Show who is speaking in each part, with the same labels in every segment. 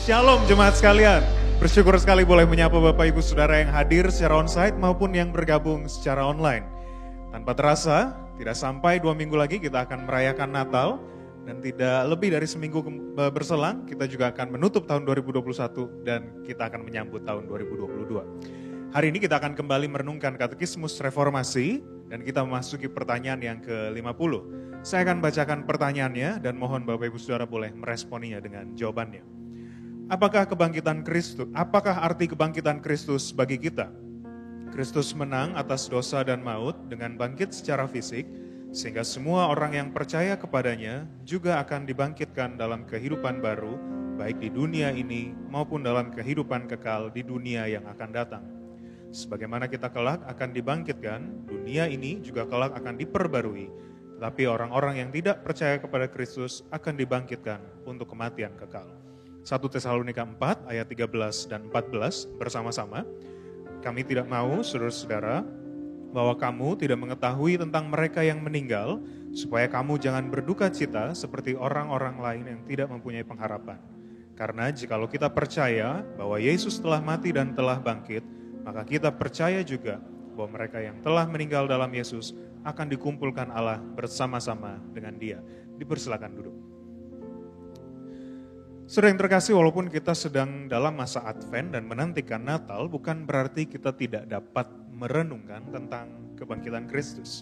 Speaker 1: Shalom jemaat sekalian. Bersyukur sekali boleh menyapa Bapak Ibu Saudara yang hadir secara onsite maupun yang bergabung secara online. Tanpa terasa, tidak sampai 2 minggu lagi kita akan merayakan Natal. Dan tidak lebih dari seminggu berselang, kita juga akan menutup tahun 2021 dan kita akan menyambut tahun 2022. Hari ini kita akan kembali merenungkan Katekismus Reformasi dan kita memasuki pertanyaan yang ke-50. Saya akan bacakan pertanyaannya dan mohon Bapak Ibu Saudara boleh meresponinya dengan jawabannya. Apakah arti kebangkitan Kristus bagi kita? Kristus menang atas dosa dan maut dengan bangkit secara fisik, sehingga semua orang yang percaya kepadanya juga akan dibangkitkan dalam kehidupan baru, baik di dunia ini maupun dalam kehidupan kekal di dunia yang akan datang. Sebagaimana kita kelak akan dibangkitkan, dunia ini juga kelak akan diperbarui, tetapi orang-orang yang tidak percaya kepada Kristus akan dibangkitkan untuk kematian kekal. 1 Tesalonika 4 ayat 13 dan 14 bersama-sama. Kami tidak mau, saudara-saudara, bahwa kamu tidak mengetahui tentang mereka yang meninggal, supaya kamu jangan berduka cita seperti orang-orang lain yang tidak mempunyai pengharapan. Karena jikalau kita percaya bahwa Yesus telah mati dan telah bangkit, maka kita percaya juga bahwa mereka yang telah meninggal dalam Yesus akan dikumpulkan Allah bersama-sama dengan Dia. Dipersilakan duduk. Saudara yang terkasih, walaupun kita sedang dalam masa Advent dan menantikan Natal, bukan berarti kita tidak dapat merenungkan tentang kebangkitan Kristus.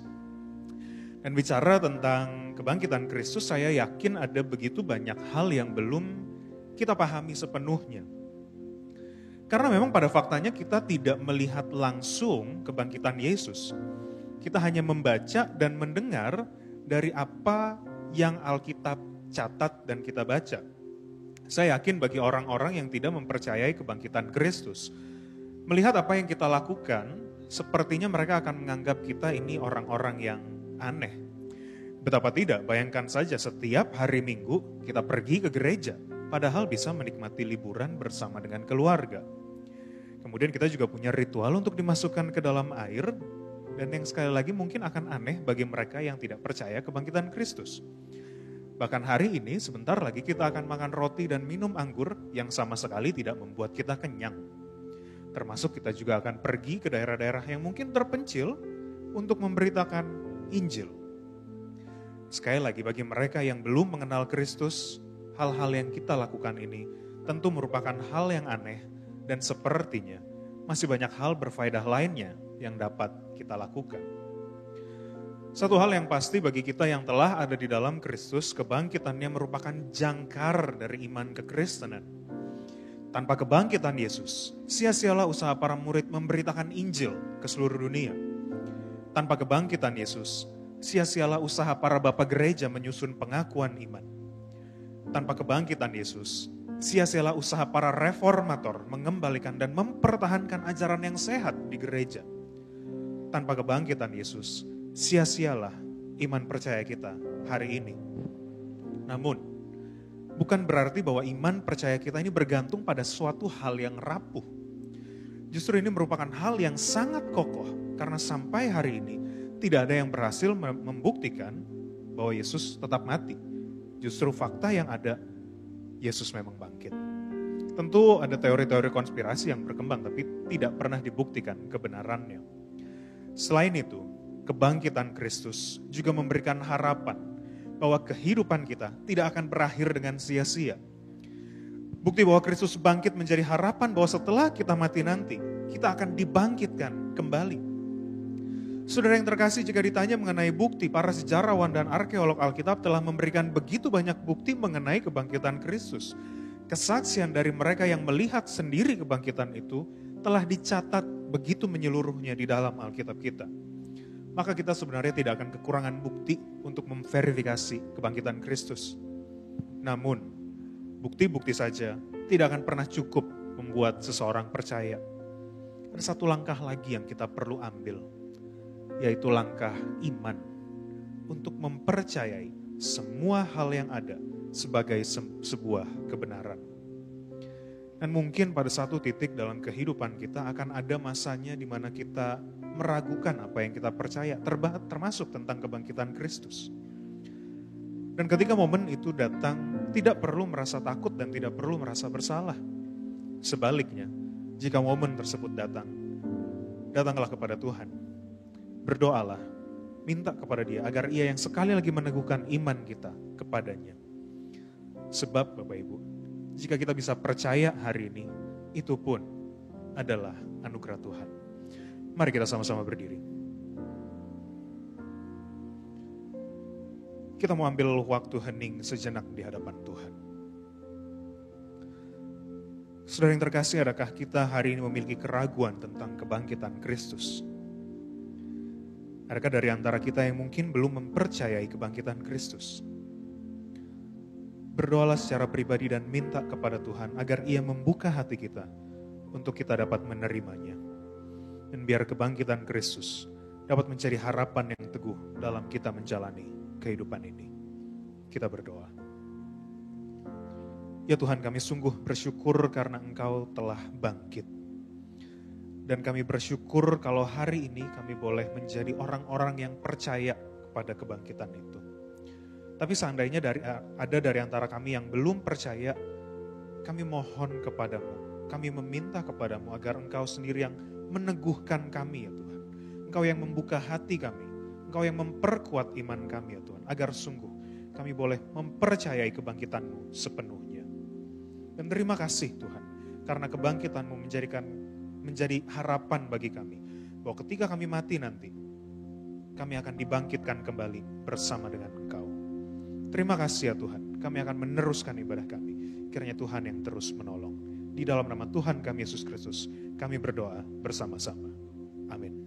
Speaker 1: Dan bicara tentang kebangkitan Kristus, saya yakin ada begitu banyak hal yang belum kita pahami sepenuhnya. Karena memang pada faktanya kita tidak melihat langsung kebangkitan Yesus. Kita hanya membaca dan mendengar dari apa yang Alkitab catat dan kita baca. Saya yakin bagi orang-orang yang tidak mempercayai kebangkitan Kristus, melihat apa yang kita lakukan, sepertinya mereka akan menganggap kita ini orang-orang yang aneh. Betapa tidak, bayangkan saja setiap hari Minggu kita pergi ke gereja, padahal bisa menikmati liburan bersama dengan keluarga. Kemudian kita juga punya ritual untuk dimasukkan ke dalam air, dan yang sekali lagi mungkin akan aneh bagi mereka yang tidak percaya kebangkitan Kristus. Bahkan hari ini sebentar lagi kita akan makan roti dan minum anggur yang sama sekali tidak membuat kita kenyang. Termasuk kita juga akan pergi ke daerah-daerah yang mungkin terpencil untuk memberitakan Injil. Sekali lagi bagi mereka yang belum mengenal Kristus, hal-hal yang kita lakukan ini tentu merupakan hal yang aneh dan sepertinya masih banyak hal berfaedah lainnya yang dapat kita lakukan. Satu hal yang pasti bagi kita yang telah ada di dalam Kristus, kebangkitannya merupakan jangkar dari iman kekristenan. Tanpa kebangkitan Yesus, sia-sialah usaha para murid memberitakan Injil ke seluruh dunia. Tanpa kebangkitan Yesus, sia-sialah usaha para bapak gereja menyusun pengakuan iman. Tanpa kebangkitan Yesus, sia-sialah usaha para reformator mengembalikan dan mempertahankan ajaran yang sehat di gereja. Tanpa kebangkitan Yesus, sia-sialah iman percaya kita hari ini. Namun, bukan berarti bahwa iman percaya kita ini bergantung pada suatu hal yang rapuh. Justru ini merupakan hal yang sangat kokoh, karena sampai hari ini tidak ada yang berhasil membuktikan bahwa Yesus tetap mati. Justru fakta yang ada, Yesus memang bangkit. Tentu ada teori-teori konspirasi yang berkembang, tapi tidak pernah dibuktikan kebenarannya. Selain itu, kebangkitan Kristus juga memberikan harapan bahwa kehidupan kita tidak akan berakhir dengan sia-sia. Bukti bahwa Kristus bangkit menjadi harapan bahwa setelah kita mati nanti, kita akan dibangkitkan kembali. Saudara yang terkasih, jika ditanya mengenai bukti, para sejarawan dan arkeolog Alkitab telah memberikan begitu banyak bukti mengenai kebangkitan Kristus. Kesaksian dari mereka yang melihat sendiri kebangkitan itu telah dicatat begitu menyeluruhnya di dalam Alkitab kita. Maka kita sebenarnya tidak akan kekurangan bukti untuk memverifikasi kebangkitan Kristus. Namun, bukti-bukti saja tidak akan pernah cukup membuat seseorang percaya. Ada satu langkah lagi yang kita perlu ambil, yaitu langkah iman untuk mempercayai semua hal yang ada sebagai sebuah kebenaran. Dan mungkin pada satu titik dalam kehidupan kita akan ada masanya di mana kita meragukan apa yang kita percaya, termasuk tentang kebangkitan Kristus. Dan ketika momen itu datang, tidak perlu merasa takut dan tidak perlu merasa bersalah. Sebaliknya, jika momen tersebut datang, datanglah kepada Tuhan. Berdoalah, minta kepada Dia agar Ia yang sekali lagi meneguhkan iman kita kepadanya. Sebab Bapak Ibu, jika kita bisa percaya hari ini, itu pun adalah anugerah Tuhan. Mari kita sama-sama berdiri. Kita mau ambil waktu hening sejenak di hadapan Tuhan. Saudara yang terkasih, adakah kita hari ini memiliki keraguan tentang kebangkitan Kristus? Adakah dari antara kita yang mungkin belum mempercayai kebangkitan Kristus? Berdoalah secara pribadi dan minta kepada Tuhan agar Ia membuka hati kita untuk kita dapat menerimanya. Dan biar kebangkitan Kristus dapat menjadi harapan yang teguh dalam kita menjalani kehidupan ini. Kita berdoa. Ya Tuhan, kami sungguh bersyukur karena Engkau telah bangkit. Dan kami bersyukur kalau hari ini kami boleh menjadi orang-orang yang percaya kepada kebangkitan itu. Tapi seandainya ada dari antara kami yang belum percaya, kami mohon kepadamu, kami meminta kepadamu agar Engkau sendiri yang meneguhkan kami ya Tuhan. Engkau yang membuka hati kami, Engkau yang memperkuat iman kami ya Tuhan, agar sungguh kami boleh mempercayai kebangkitan-Mu sepenuhnya. Dan terima kasih Tuhan, karena kebangkitan-Mu menjadi harapan bagi kami, bahwa ketika kami mati nanti, kami akan dibangkitkan kembali bersama dengan Engkau. Terima kasih ya Tuhan, kami akan meneruskan ibadah kami. Kiranya Tuhan yang terus menolong. Di dalam nama Tuhan kami Yesus Kristus, kami berdoa bersama-sama. Amin.